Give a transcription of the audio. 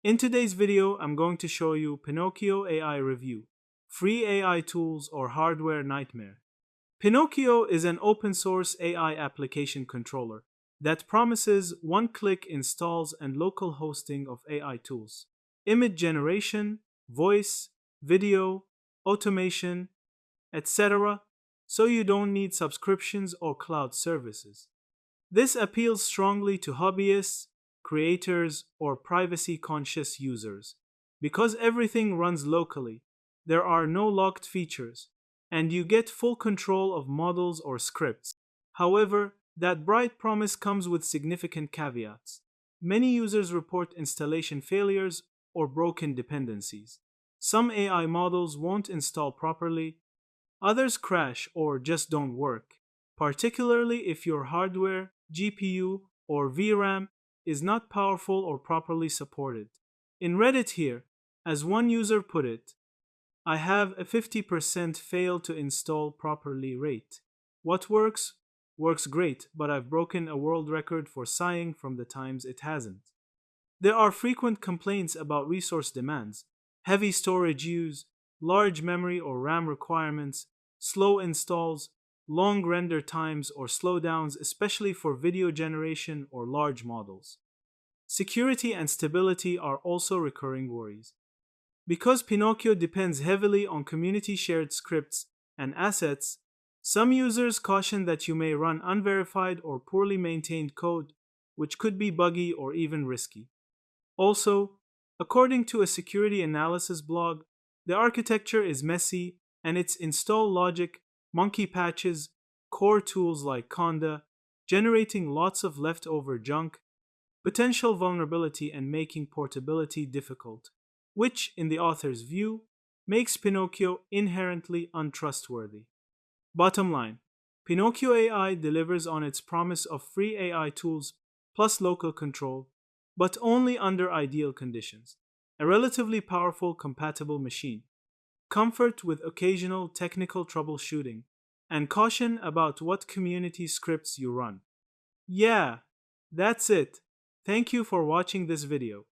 In today's video, I'm going to show you Pinokio AI review, free AI tools or hardware nightmare. Pinokio is an open source AI application controller that promises one-click installs and local hosting of AI tools, image generation, voice, video, automation, etc., so you don't need subscriptions or cloud services. This appeals strongly to hobbyists, creators, or privacy conscious users. Because everything runs locally, there are no locked features, and you get full control of models or scripts. However, that bright promise comes with significant caveats. Many users report installation failures or broken dependencies. Some AI models won't install properly, others crash or just don't work, particularly if your hardware, GPU, or VRAM is not powerful or properly supported. In Reddit here, as one user put it, I have a 50% fail to install properly rate. What works? Works great, but I've broken a world record for sighing from the times it hasn't. There are frequent complaints about resource demands, heavy storage use, large memory or RAM requirements, slow installs, long render times or slowdowns, especially for video generation or large models. Security and stability are also recurring worries. Because Pinokio depends heavily on community shared scripts and assets, some users caution that you may run unverified or poorly maintained code, which could be buggy or even risky. Also, according to a security analysis blog, the architecture is messy and its install logic, monkey patches, core tools like Conda, generating lots of leftover junk, potential vulnerability and making portability difficult, which, in the author's view, makes Pinokio inherently untrustworthy. Bottom line, Pinokio AI delivers on its promise of free AI tools plus local control, but only under ideal conditions. A relatively powerful compatible machine, comfort with occasional technical troubleshooting, and caution about what community scripts you run. Yeah, that's it. Thank you for watching this video.